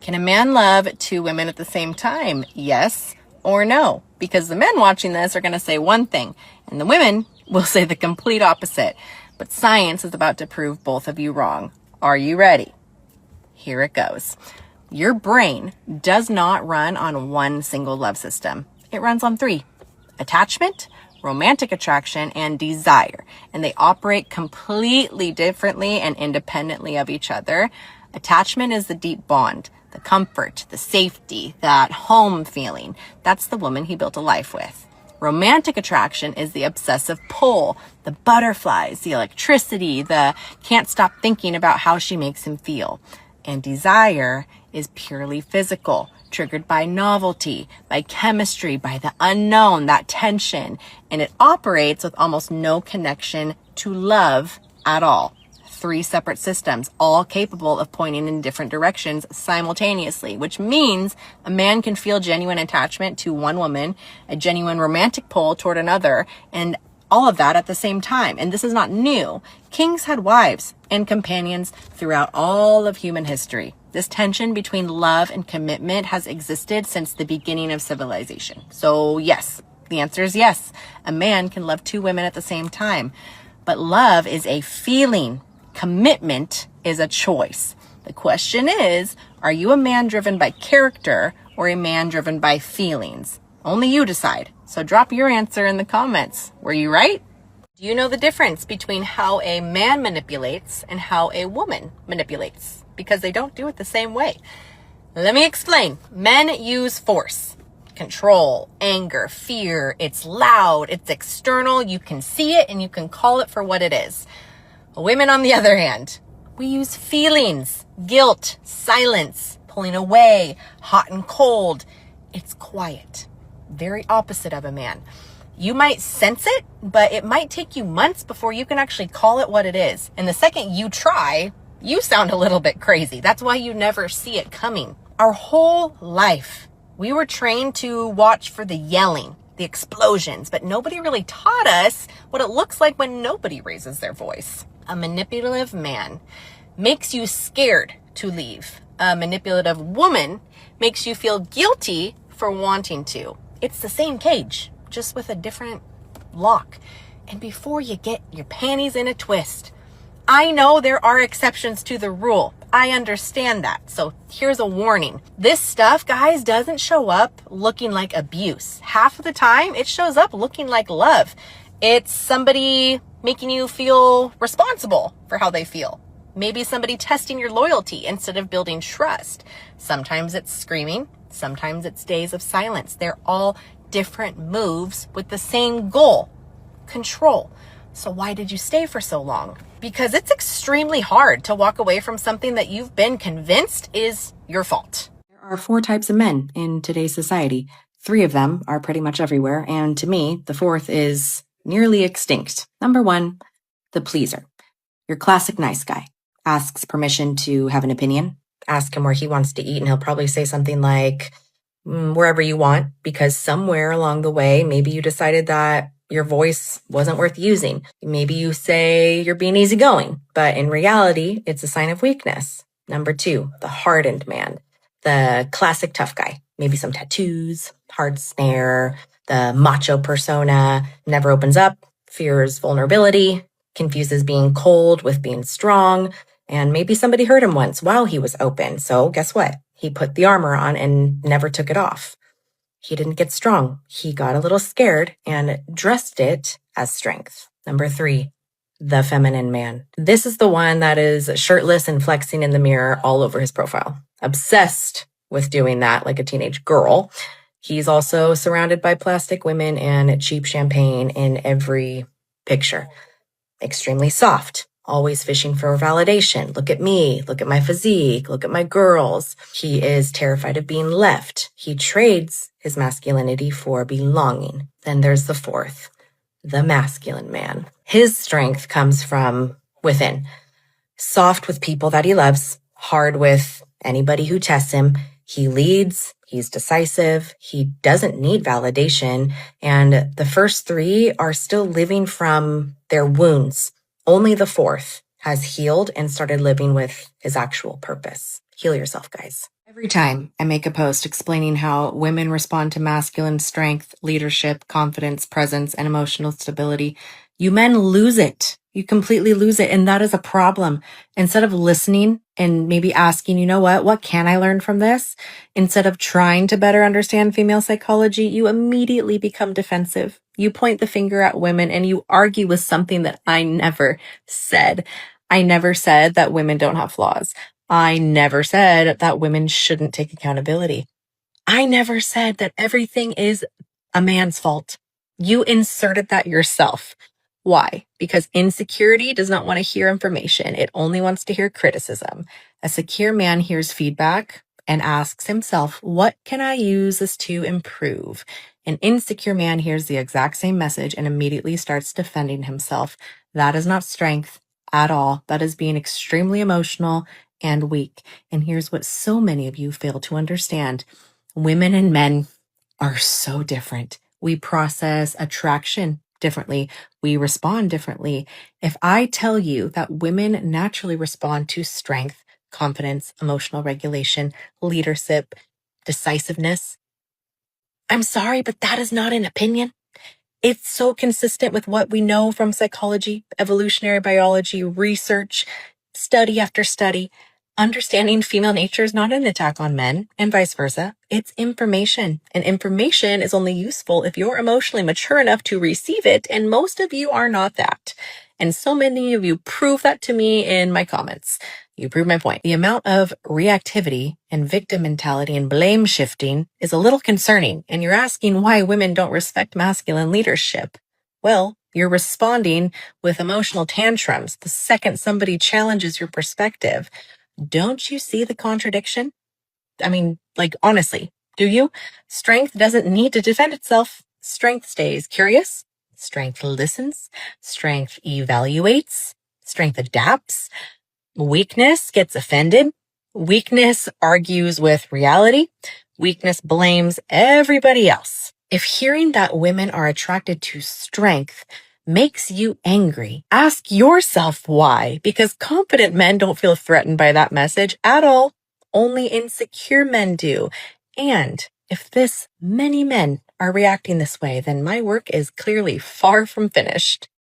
Can a man love two women at the same time? Yes or no? Because the men watching this are going to say one thing, and the women will say the complete opposite. But science is about to prove both of you wrong. Are you ready? Here it goes. Your brain does not run on one single love system. It runs on three: attachment, romantic attraction, and desire. And they operate completely differently and independently of each other. Attachment is the deep bond, the comfort, the safety, that home feeling. That's the woman he built a life with. Romantic attraction is the obsessive pull, the butterflies, the electricity, the can't stop thinking about how she makes him feel. And desire is purely physical, triggered by novelty, by chemistry, by the unknown, that tension. And it operates with almost no connection to love at all. Three separate systems, all capable of pointing in different directions simultaneously, which means a man can feel genuine attachment to one woman, a genuine romantic pull toward another, and all of that at the same time. And this is not new. Kings had wives and companions throughout all of human history. This tension between love and commitment has existed since the beginning of civilization. So yes, the answer is yes. A man can love two women at the same time. But love is a feeling. Commitment is a choice. The question is, are you a man driven by character or a man driven by feelings? Only you decide. So drop your answer in the comments. Were you right? Do you know the difference between how a man manipulates and how a woman manipulates? Because they don't do it the same way. Let me explain. Men use force, control, anger, fear. It's loud, it's external. You can see it and you can call it for what it is. Women, on the other hand, we use feelings, guilt, silence, pulling away, hot and cold. It's quiet. Very opposite of a man. You might sense it, but it might take you months before you can actually call it what it is. And the second you try, you sound a little bit crazy. That's why you never see it coming. Our whole life, we were trained to watch for the yelling, the explosions, but nobody really taught us what it looks like when nobody raises their voice. A manipulative man makes you scared to leave. A manipulative woman makes you feel guilty for wanting to. It's the same cage, just with a different lock. And before you get your panties in a twist, I know there are exceptions to the rule. I understand that. So here's a warning. This stuff, guys, doesn't show up looking like abuse. Half of the time, it shows up looking like love. It's somebody making you feel responsible for how they feel. Maybe somebody testing your loyalty instead of building trust. Sometimes it's screaming. Sometimes it's days of silence. They're all different moves with the same goal: control. So why did you stay for so long? Because it's extremely hard to walk away from something that you've been convinced is your fault. There are 4 types of men in today's society. 3 of them are pretty much everywhere. And to me, the 4th is nearly extinct. Number 1, the pleaser. Your classic nice guy. Asks permission to have an opinion. Ask him where he wants to eat, and he'll probably say something like, wherever you want, because somewhere along the way, maybe you decided that your voice wasn't worth using. Maybe you say you're being easygoing, but in reality, it's a sign of weakness. Number 2, the hardened man. The classic tough guy. Maybe some tattoos, hard snare, the macho persona, never opens up, fears vulnerability, confuses being cold with being strong, and maybe somebody hurt him once while he was open. So guess what? He put the armor on and never took it off. He didn't get strong. He got a little scared and dressed it as strength. Number 3, the feminine man. This is the one that is shirtless and flexing in the mirror all over his profile. Obsessed with doing that like a teenage girl. He's also surrounded by plastic women and cheap champagne in every picture. Extremely soft, always fishing for validation. Look at me, look at my physique, look at my girls. He is terrified of being left. He trades his masculinity for belonging. Then there's the 4th, the masculine man. His strength comes from within. Soft with people that he loves, hard with anybody who tests him. He leads, he's decisive, he doesn't need validation, and the first 3 are still living from their wounds. Only the 4th has healed and started living with his actual purpose. Heal yourself, guys. Every time I make a post explaining how women respond to masculine strength, leadership, confidence, presence, and emotional stability, you men lose it. You completely lose it. And that is a problem. Instead of listening and maybe asking, you know what can I learn from this? Instead of trying to better understand female psychology, you immediately become defensive. You point the finger at women and you argue with something that I never said. I never said that women don't have flaws. I never said that women shouldn't take accountability. I never said that everything is a man's fault. You inserted that yourself. Why? Because insecurity does not want to hear information. It only wants to hear criticism. A secure man hears feedback and asks himself, what can I use this to improve? An insecure man hears the exact same message and immediately starts defending himself. That is not strength at all. That is being extremely emotional and weak. And here's what so many of you fail to understand. Women and men are so different. We process attraction differently. We respond differently. If I tell you that women naturally respond to strength, confidence, emotional regulation, leadership, decisiveness, I'm sorry, but that is not an opinion. It's so consistent with what we know from psychology, evolutionary biology, research, study after study. Understanding female nature is not an attack on men and vice versa. It's information, and information is only useful if you're emotionally mature enough to receive it, and most of you are not that. And so many of you prove that to me in my comments. You prove my point. The amount of reactivity and victim mentality and blame shifting is a little concerning, and you're asking why women don't respect masculine leadership. Well, you're responding with emotional tantrums the second somebody challenges your perspective. Don't you see the contradiction? I mean, like, honestly, do you? Strength doesn't need to defend itself. Strength stays curious. Strength listens. Strength evaluates. Strength adapts. Weakness gets offended. Weakness argues with reality. Weakness blames everybody else. If hearing that women are attracted to strength makes you angry, ask yourself why, because confident men don't feel threatened by that message at all. Only insecure men do. And if this many men are reacting this way, then my work is clearly far from finished.